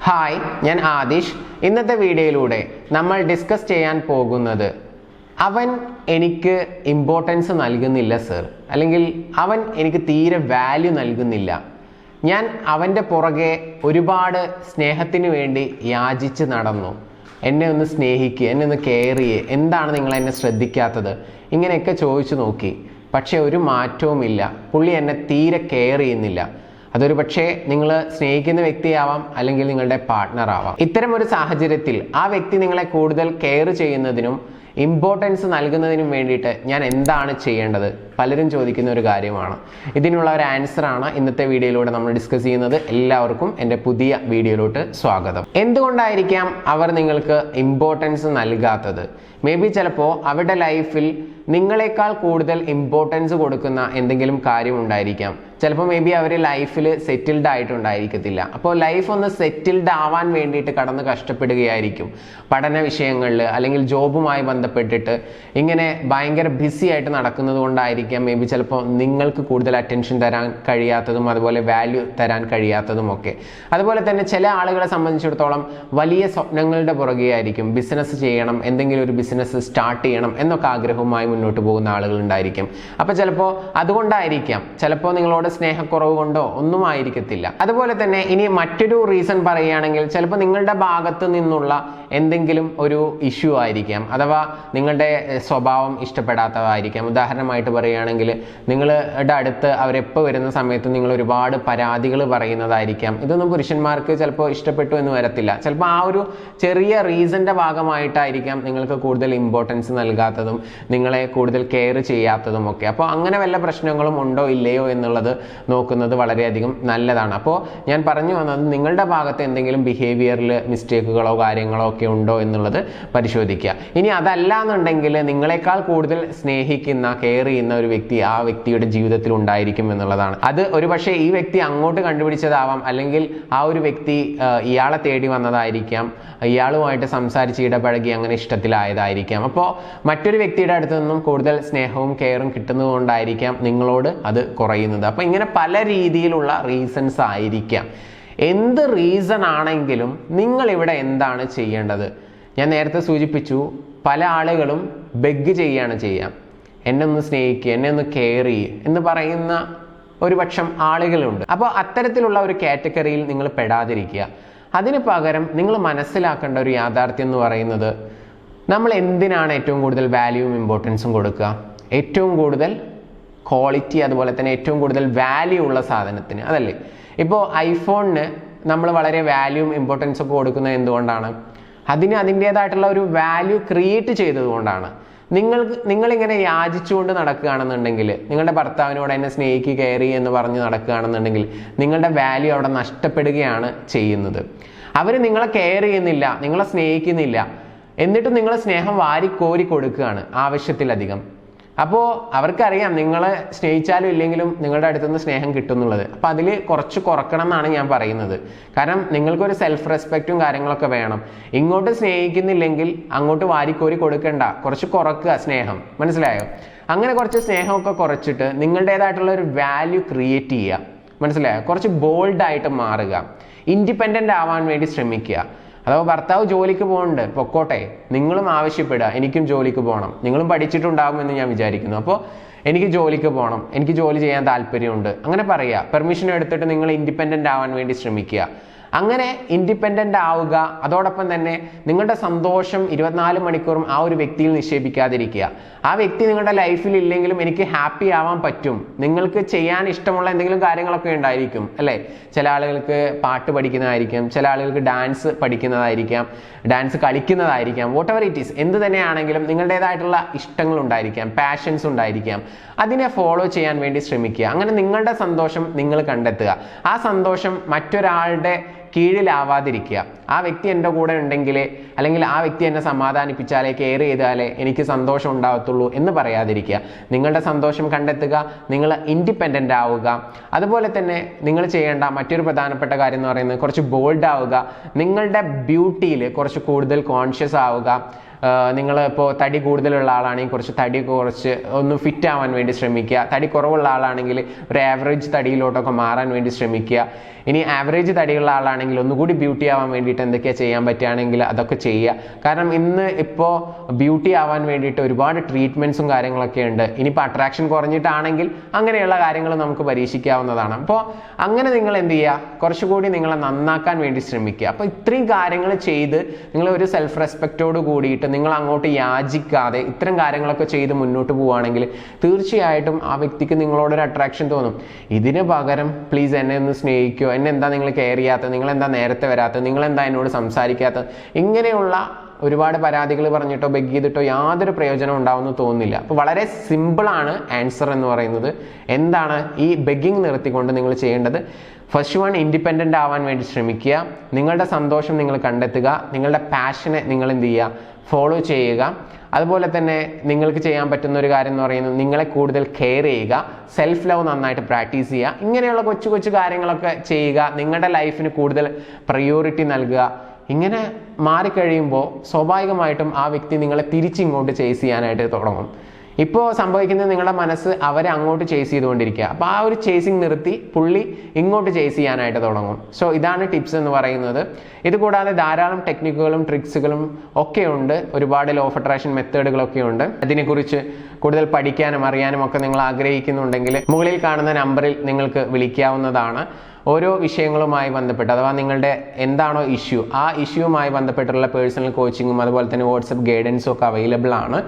Hi, ഞാൻ ആദിഷ്. ഇന്നത്തെ വീഡിയോയിലൂടെ നമ്മൾ ഡിസ്കസ് ചെയ്യാൻ പോകുന്നത് അവൻ എനിക്ക് ഇമ്പോർട്ടൻസ് നൽകുന്നില്ല സർ, അല്ലെങ്കിൽ അവൻ എനിക്ക് തീരെ വാല്യൂ നൽകുന്നില്ല. ഞാൻ അവൻ്റെ പുറകെ ഒരുപാട് സ്നേഹത്തിന് വേണ്ടി യാചിച്ച് നടന്നു. എന്നെ ഒന്ന് സ്നേഹിക്കുക, എന്നെ ഒന്ന് കെയർ ചെയ്യുക, എന്താണ് നിങ്ങൾ എന്നെ ശ്രദ്ധിക്കാത്തത്, ഇങ്ങനെയൊക്കെ ചോദിച്ചു നോക്കി. പക്ഷെ ഒരു മാറ്റവുമില്ല. പുള്ളി എന്നെ തീരെ കെയർ ചെയ്യുന്നില്ല. അതൊരു പക്ഷേ നിങ്ങൾ സ്നേഹിക്കുന്ന വ്യക്തിയാവാം, അല്ലെങ്കിൽ നിങ്ങളുടെ പാർട്ട്ണർ ആവാം. ഇത്തരം ഒരു സാഹചര്യത്തിൽ ആ വ്യക്തി നിങ്ങളെ കൂടുതൽ കെയർ ചെയ്യുന്നതിനും ഇമ്പോർട്ടൻസ് നൽകുന്നതിനും വേണ്ടിയിട്ട് ഞാൻ എന്താണ് ചെയ്യേണ്ടത്? പലരും ചോദിക്കുന്ന ഒരു കാര്യമാണ്. ഇതിനുള്ള ഒരു ആൻസറാണ് ഇന്നത്തെ വീഡിയോയിലൂടെ നമ്മൾ ഡിസ്കസ് ചെയ്യുന്നത്. എല്ലാവർക്കും എൻ്റെ പുതിയ വീഡിയോയിലോട്ട് സ്വാഗതം. എന്തുകൊണ്ടായിരിക്കാം അവർ നിങ്ങൾക്ക് ഇമ്പോർട്ടൻസ് നൽകാത്തത്? മേ ബി ചിലപ്പോൾ അവരുടെ ലൈഫിൽ നിങ്ങളെക്കാൾ കൂടുതൽ ഇമ്പോർട്ടൻസ് കൊടുക്കുന്ന എന്തെങ്കിലും കാര്യം ഉണ്ടായിരിക്കാം. ചിലപ്പോൾ മേ ബി അവർ ലൈഫിൽ സെറ്റിൽഡ് ആയിട്ടുണ്ടായിരിക്കത്തില്ല. അപ്പോൾ ലൈഫ് ഒന്ന് സെറ്റിൽഡ് ആവാൻ വേണ്ടിയിട്ട് കടന്ന് കഷ്ടപ്പെടുകയായിരിക്കും. പഠന വിഷയങ്ങളിൽ അല്ലെങ്കിൽ ജോബുമായി ബന്ധപ്പെട്ടിട്ട് ഇങ്ങനെ ഭയങ്കര ബിസി ആയിട്ട് നടക്കുന്നത് കൊണ്ടായിരിക്കാം മേ ബി ചിലപ്പോൾ നിങ്ങൾക്ക് കൂടുതൽ അറ്റൻഷൻ തരാൻ കഴിയാത്തതും അതുപോലെ വാല്യൂ തരാൻ കഴിയാത്തതും ഒക്കെ. അതുപോലെ തന്നെ ചില ആളുകളെ സംബന്ധിച്ചിടത്തോളം വലിയ സ്വപ്നങ്ങളുടെ പുറകെയായിരിക്കും. ബിസിനസ് ചെയ്യണം, എന്തെങ്കിലും ഒരു ബിസിനസ് സ്റ്റാർട്ട് ചെയ്യണം എന്നൊക്കെ ആഗ്രഹവുമായി മുന്നോട്ട് പോകുന്ന ആളുകൾ ഉണ്ടായിരിക്കും. അപ്പോൾ ചിലപ്പോൾ അതുകൊണ്ടായിരിക്കാം, ചിലപ്പോൾ നിങ്ങളോട് സ്നേഹക്കുറവ് കൊണ്ടോ ഒന്നും ആയിരിക്കത്തില്ല. അതുപോലെ തന്നെ ഇനി മറ്റൊരു റീസൺ പറയുകയാണെങ്കിൽ ചിലപ്പോൾ നിങ്ങളുടെ ഭാഗത്ത് നിന്നുള്ള എന്തെങ്കിലും ഒരു ഇഷ്യൂ ആയിരിക്കാം, അഥവാ നിങ്ങളുടെ സ്വഭാവം ഇഷ്ടപ്പെടാത്തതായിരിക്കാം. ഉദാഹരണമായിട്ട് പറയുകയാണെങ്കിൽ നിങ്ങളുടെ അടുത്ത് അവരെപ്പോൾ വരുന്ന സമയത്ത് നിങ്ങൾ ഒരുപാട് പരാതികൾ പറയുന്നതായിരിക്കാം. ഇതൊന്നും പുരുഷന്മാർക്ക് ചിലപ്പോൾ ഇഷ്ടപ്പെട്ടു എന്ന് വരത്തില്ല. ചിലപ്പോൾ ആ ഒരു ചെറിയ റീസന്റെ ഭാഗമായിട്ടായിരിക്കാം നിങ്ങൾക്ക് കൂടുതൽ ഇമ്പോർട്ടൻസ് നൽകാത്തതും നിങ്ങളെ കൂടുതൽ കെയർ ചെയ്യാത്തതും ഒക്കെ. അപ്പോൾ അങ്ങനെ വല്ല പ്രശ്നങ്ങളും ഉണ്ടോ ഇല്ലയോ എന്നുള്ളത് നോക്കുന്നത് വളരെയധികം നല്ലതാണ്. അപ്പോൾ ഞാൻ പറഞ്ഞു വന്നത് നിങ്ങളുടെ ഭാഗത്ത് എന്തെങ്കിലും ബിഹേവിയറിൽ മിസ്റ്റേക്കുകളോ കാര്യങ്ങളോ ഒക്കെ ഉണ്ടോ എന്നുള്ളത് പരിശോധിക്കുക. ഇനി അതല്ല എന്നുണ്ടെങ്കിൽ നിങ്ങളെക്കാൾ കൂടുതൽ സ്നേഹിക്കുന്ന കെയർ ചെയ്യുന്ന ഒരു വ്യക്തി ആ വ്യക്തിയുടെ ജീവിതത്തിൽ ഉണ്ടായിരിക്കും എന്നുള്ളതാണ്. അത് ഒരു പക്ഷേ ഈ വ്യക്തി അങ്ങോട്ട് കണ്ടുപിടിച്ചതാവാം, അല്ലെങ്കിൽ ആ ഒരു വ്യക്തി ഇയാളെ തേടി വന്നതായിരിക്കാം, ഇയാളുമായിട്ട് സംസാരിച്ച് ഇടപഴകി അങ്ങനെ ഇഷ്ടത്തിലായതായിരിക്കാം. അപ്പോൾ മറ്റൊരു വ്യക്തിയുടെ അടുത്ത് നിന്നും കൂടുതൽ സ്നേഹവും കെയറും കിട്ടുന്നതുകൊണ്ടായിരിക്കാം നിങ്ങളോട് അത് കുറയുന്നത്. അപ്പോൾ ഇങ്ങനെ പല രീതിയിലുള്ള റീസൺസ് ആയിരിക്കാം. എന്ത് റീസൺ ആണെങ്കിലും നിങ്ങൾ ഇവിടെ എന്താണ് ചെയ്യേണ്ടത്? ഞാൻ നേരത്തെ സൂചിപ്പിച്ചു, പല ആളുകളും ബെഗ് ചെയ്യാണ് ചെയ്യുക. എന്നെ ഒന്ന് സ്നേഹിക്കുക, എന്നെ ഒന്ന് കെയർ ചെയ്യുക എന്ന് പറയുന്ന ഒരു പക്ഷം ആളുകളുണ്ട്. അപ്പോൾ അത്തരത്തിലുള്ള ഒരു കാറ്റഗറിയിൽ നിങ്ങൾ പെടാതിരിക്കുക. അതിന് പകരം നിങ്ങൾ മനസ്സിലാക്കേണ്ട ഒരു യാഥാർത്ഥ്യം എന്ന് പറയുന്നത്, നമ്മൾ എന്തിനാണ് ഏറ്റവും കൂടുതൽ വാല്യൂവും ഇമ്പോർട്ടൻസും കൊടുക്കുക? ഏറ്റവും കൂടുതൽ ക്വാളിറ്റി അതുപോലെ തന്നെ ഏറ്റവും കൂടുതൽ വാല്യൂ ഉള്ള സാധനത്തിന്, അതല്ലേ? ഇപ്പോൾ ഐഫോണിന് നമ്മൾ വളരെ വാല്യൂവും ഇമ്പോർട്ടൻസും ഒക്കെ കൊടുക്കുന്നത് എന്തുകൊണ്ടാണ്? അതിന് അതിൻ്റേതായിട്ടുള്ള ഒരു വാല്യൂ ക്രിയേറ്റ് ചെയ്തതുകൊണ്ടാണ്. നിങ്ങളിങ്ങനെ യാചിച്ചുകൊണ്ട് നടക്കുകയാണെന്നുണ്ടെങ്കിൽ, നിങ്ങളുടെ ഭർത്താവിനോട് എന്നെ സ്നേഹിക്കുക കെയർ ചെയ്യുക എന്ന് പറഞ്ഞ് നടക്കുകയാണെന്നുണ്ടെങ്കിൽ നിങ്ങളുടെ വാല്യൂ അവിടെ നഷ്ടപ്പെടുകയാണ് ചെയ്യുന്നത്. അവർ നിങ്ങളെ കെയർ ചെയ്യുന്നില്ല, നിങ്ങളെ സ്നേഹിക്കുന്നില്ല, എന്നിട്ടും നിങ്ങൾ സ്നേഹം വാരിക്കോരി കൊടുക്കുകയാണ് ആവശ്യത്തിലധികം. അപ്പോൾ അവർക്കറിയാം നിങ്ങളെ സ്നേഹിച്ചാലും ഇല്ലെങ്കിലും നിങ്ങളുടെ അടുത്തുനിന്ന് സ്നേഹം കിട്ടുന്നുള്ളത്. അപ്പം അതിൽ കുറച്ച് കുറക്കണം എന്നാണ് ഞാൻ പറയുന്നത്. കാരണം നിങ്ങൾക്കൊരു സെൽഫ് റെസ്പെക്റ്റും കാര്യങ്ങളൊക്കെ വേണം. ഇങ്ങോട്ട് സ്നേഹിക്കുന്നില്ലെങ്കിൽ അങ്ങോട്ട് വാരിക്കോരി കൊടുക്കണ്ട, കുറച്ച് കുറക്കുക സ്നേഹം. മനസ്സിലായോ? അങ്ങനെ കുറച്ച് സ്നേഹമൊക്കെ കുറച്ചിട്ട് നിങ്ങളുടേതായിട്ടുള്ള ഒരു വാല്യൂ ക്രിയേറ്റ് ചെയ്യുക. മനസ്സിലായോ? കുറച്ച് ബോൾഡായിട്ട് മാറുക, ഇൻഡിപെൻഡൻ്റ് ആവാൻ വേണ്ടി ശ്രമിക്കുക. അഥവാ ഭർത്താവ് ജോലിക്ക് പോകുന്നുണ്ട്, പൊക്കോട്ടെ, നിങ്ങളും ആവശ്യപ്പെടുക എനിക്കും ജോലിക്ക് പോകണം. നിങ്ങളും പഠിച്ചിട്ടുണ്ടാകുമെന്ന് ഞാൻ വിചാരിക്കുന്നു. അപ്പോൾ എനിക്ക് ജോലിക്ക് പോകണം, എനിക്ക് ജോലി ചെയ്യാൻ താല്പര്യമുണ്ട്, അങ്ങനെ പറയുക. പെർമിഷൻ എടുത്തിട്ട് നിങ്ങൾ ഇൻഡിപെൻഡൻ്റ് ആവാൻ വേണ്ടി ശ്രമിക്കുക. അങ്ങനെ ഇൻഡിപെൻഡൻ്റ് ആവുക. അതോടൊപ്പം തന്നെ നിങ്ങളുടെ സന്തോഷം 24 മണിക്കൂറും ആ ഒരു വ്യക്തിയിൽ നിക്ഷേപിക്കാതിരിക്കുക. ആ വ്യക്തി നിങ്ങളുടെ ലൈഫിൽ ഇല്ലെങ്കിലും എനിക്ക് ഹാപ്പി ആവാൻ പറ്റും. നിങ്ങൾക്ക് ചെയ്യാൻ ഇഷ്ടമുള്ള എന്തെങ്കിലും കാര്യങ്ങളൊക്കെ ഉണ്ടായിരിക്കും, അല്ലേ? ചില ആളുകൾക്ക് പാട്ട് പഠിക്കുന്നതായിരിക്കും, ചില ആളുകൾക്ക് ഡാൻസ് പഠിക്കുന്നതായിരിക്കാം, ഡാൻസ് കളിക്കുന്നതായിരിക്കാം, വോട്ട് എവർ ഇറ്റ് ഈസ്. എന്ത് തന്നെയാണെങ്കിലും നിങ്ങളുടേതായിട്ടുള്ള ഇഷ്ടങ്ങൾ ഉണ്ടായിരിക്കാം, പാഷൻസ് ഉണ്ടായിരിക്കാം. അതിനെ ഫോളോ ചെയ്യാൻ വേണ്ടി ശ്രമിക്കുക. അങ്ങനെ നിങ്ങളുടെ സന്തോഷം നിങ്ങൾ കണ്ടെത്തുക. ആ സന്തോഷം മറ്റൊരാളുടെ കീഴിലാവാതിരിക്കുക. ആ വ്യക്തി എൻ്റെ കൂടെ ഉണ്ടെങ്കിലേ, അല്ലെങ്കിൽ ആ വ്യക്തി എന്നെ സമാധാനിപ്പിച്ചാലേ, കെയർ ചെയ്താലേ എനിക്ക് സന്തോഷം ഉണ്ടാകത്തുള്ളൂ എന്ന് പറയാതിരിക്കുക. നിങ്ങളുടെ സന്തോഷം കണ്ടെത്തുക, നിങ്ങൾ ഇൻഡിപെൻഡൻ്റ് ആവുക. അതുപോലെ തന്നെ നിങ്ങൾ ചെയ്യേണ്ട മറ്റൊരു പ്രധാനപ്പെട്ട കാര്യം എന്ന് പറയുന്നത് കുറച്ച് ബോൾഡ് ആവുക. നിങ്ങളുടെ ബ്യൂട്ടിയിൽ കുറച്ച് കൂടുതൽ കോൺഷ്യസ് ആവുക. നിങ്ങൾ ഇപ്പോൾ തടി കൂടുതലുള്ള ആളാണെങ്കിൽ കുറച്ച് തടി കുറച്ച് ഒന്ന് ഫിറ്റ് ആവാൻ വേണ്ടി ശ്രമിക്കുക. തടി കുറവുള്ള ആളാണെങ്കിൽ ഒരു ആവറേജ് തടിയിലോട്ടൊക്കെ മാറാൻ വേണ്ടി ശ്രമിക്കുക. ഇനി ആവറേജ് തടിയുള്ള ആളാണെങ്കിൽ ഒന്നുകൂടി ബ്യൂട്ടി ആവാൻ വേണ്ടിയിട്ട് എന്തൊക്കെയാണ് ചെയ്യാൻ പറ്റുകയാണെങ്കിൽ അതൊക്കെ ചെയ്യുക. കാരണം ഇന്ന് ഇപ്പോൾ ബ്യൂട്ടി ആവാൻ വേണ്ടിയിട്ട് ഒരുപാട് ട്രീറ്റ്മെൻറ്റ്സും കാര്യങ്ങളൊക്കെ ഉണ്ട്. ഇനിയിപ്പോൾ അട്രാക്ഷൻ കുറഞ്ഞിട്ടാണെങ്കിൽ അങ്ങനെയുള്ള കാര്യങ്ങൾ നമുക്ക് പരീക്ഷിക്കാവുന്നതാണ്. അപ്പോൾ അങ്ങനെ നിങ്ങൾ എന്ത് ചെയ്യുക, കുറച്ചുകൂടി നിങ്ങളെ നന്നാക്കാൻ വേണ്ടി ശ്രമിക്കുക. അപ്പോൾ ഇത്രയും കാര്യങ്ങൾ ചെയ്ത് നിങ്ങൾ ഒരു സെൽഫ് റെസ്പെക്റ്റോട് കൂടിയിട്ട് നിങ്ങൾ അങ്ങോട്ട് യാചിക്കാതെ ഇത്തരം കാര്യങ്ങളൊക്കെ ചെയ്ത് മുന്നോട്ട് പോവുകയാണെങ്കിൽ തീർച്ചയായിട്ടും ആ വ്യക്തിക്ക് നിങ്ങളോടൊരു അട്രാക്ഷൻ തോന്നും. ഇതിന് പകരം പ്ലീസ് എന്നെ ഒന്ന് സ്നേഹിക്കുക, എന്നെ എന്താ നിങ്ങൾ കെയർ ചെയ്യാത്തത്, നിങ്ങളെന്താ നേരത്തെ വരാത്തത്, നിങ്ങളെന്താ എന്നോട് സംസാരിക്കാത്തത്, ഇങ്ങനെയുള്ള ഒരുപാട് പരാതികൾ പറഞ്ഞിട്ടോ ബെഗ് ചെയ്തിട്ടോ യാതൊരു പ്രയോജനം ഉണ്ടാവുമെന്ന് തോന്നുന്നില്ല. അപ്പോൾ വളരെ സിമ്പിളാണ് ആൻസർ എന്ന് പറയുന്നത്. എന്താണ് ഈ ബെഗ്ഗിങ് നിർത്തിക്കൊണ്ട് നിങ്ങൾ ചെയ്യേണ്ടത്? ഫസ്റ്റ് വൺ, ഇൻഡിപെൻഡൻ്റ് ആവാൻ വേണ്ടി ശ്രമിക്കുക. നിങ്ങളുടെ സന്തോഷം നിങ്ങൾ കണ്ടെത്തുക. നിങ്ങളുടെ പാഷനെ നിങ്ങൾ എന്ത് ചെയ്യുക, ഫോളോ ചെയ്യുക. അതുപോലെ തന്നെ നിങ്ങൾക്ക് ചെയ്യാൻ പറ്റുന്ന ഒരു കാര്യം എന്ന് പറയുന്നത് നിങ്ങളെ കൂടുതൽ കെയർ ചെയ്യുക, സെൽഫ് ലവ് നന്നായിട്ട് പ്രാക്ടീസ് ചെയ്യുക. ഇങ്ങനെയുള്ള കൊച്ചു കൊച്ചു കാര്യങ്ങളൊക്കെ ചെയ്യുക. നിങ്ങളുടെ ലൈഫിന് കൂടുതൽ പ്രയോറിറ്റി നൽകുക. ഇങ്ങനെ മാറിക്കഴിയുമ്പോൾ സ്വാഭാവികമായിട്ടും ആ വ്യക്തി നിങ്ങളെ തിരിച്ചിങ്ങോട്ട് ചേസ് ചെയ്യാനായിട്ട് തുടങ്ങും. ഇപ്പോൾ സംഭവിക്കുന്നത് നിങ്ങളുടെ മനസ്സ് അവരെ അങ്ങോട്ട് ചേസ് ചെയ്തുകൊണ്ടിരിക്കുക. അപ്പോൾ ആ ഒരു ചേസിങ് നിർത്തി പുള്ളി ഇങ്ങോട്ട് ചേസ് ചെയ്യാനായിട്ട് തുടങ്ങും. സോ ഇതാണ് ടിപ്സ് എന്ന് പറയുന്നത്. ഇത് കൂടാതെ ധാരാളം ടെക്നിക്കുകളും ട്രിക്സുകളും ഒക്കെ ഉണ്ട്. ഒരുപാട് ലോ ഓഫ് അട്രാക്ഷൻ മെത്തേഡുകളൊക്കെ ഉണ്ട്. അതിനെക്കുറിച്ച് കൂടുതൽ പഠിക്കാനും അറിയാനും ഒക്കെ നിങ്ങൾ ആഗ്രഹിക്കുന്നുണ്ടെങ്കിൽ മുകളിൽ കാണുന്ന നമ്പറിൽ നിങ്ങൾക്ക് വിളിക്കാവുന്നതാണ്. ഓരോ വിഷയങ്ങളുമായി ബന്ധപ്പെട്ട് അഥവാ നിങ്ങളുടെ എന്താണോ ഇഷ്യൂ, ആ ഇഷ്യൂവുമായി ബന്ധപ്പെട്ടുള്ള പേഴ്സണൽ കോച്ചിങ്ങും അതുപോലെ തന്നെ വാട്സപ്പ് ഗൈഡൻസും ഒക്കെ അവൈലബിൾ ആണ്.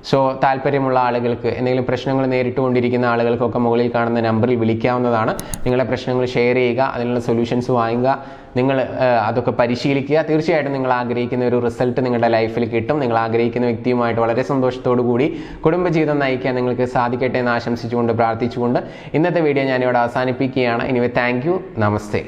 സോ താല്പര്യമുള്ള ആളുകൾക്ക്, എന്തെങ്കിലും പ്രശ്നങ്ങൾ നേരിട്ടുകൊണ്ടിരിക്കുന്ന ആളുകൾക്കൊക്കെ മുകളിൽ കാണുന്ന നമ്പറിൽ വിളിക്കാവുന്നതാണ്. നിങ്ങളുടെ പ്രശ്നങ്ങൾ ഷെയർ ചെയ്യുക, അതിനുള്ള സൊല്യൂഷൻസ് വാങ്ങുക, നിങ്ങൾ അതൊക്കെ പരിശീലിക്കുക. തീർച്ചയായിട്ടും നിങ്ങൾ ആഗ്രഹിക്കുന്ന ഒരു റിസൾട്ട് നിങ്ങളുടെ ലൈഫിൽ കിട്ടും. നിങ്ങൾ ആഗ്രഹിക്കുന്ന വ്യക്തിയുമായിട്ട് വളരെ സന്തോഷത്തോടു കൂടി കുടുംബജീവിതം നയിക്കാൻ നിങ്ങൾക്ക് സാധിക്കട്ടെ എന്ന് ആശംസിച്ചുകൊണ്ട് പ്രാർത്ഥിച്ചുകൊണ്ട് ഇന്നത്തെ വീഡിയോ ഞാനിവിടെ അവസാനിപ്പിക്കുകയാണ്. Anyway thank you, namaste.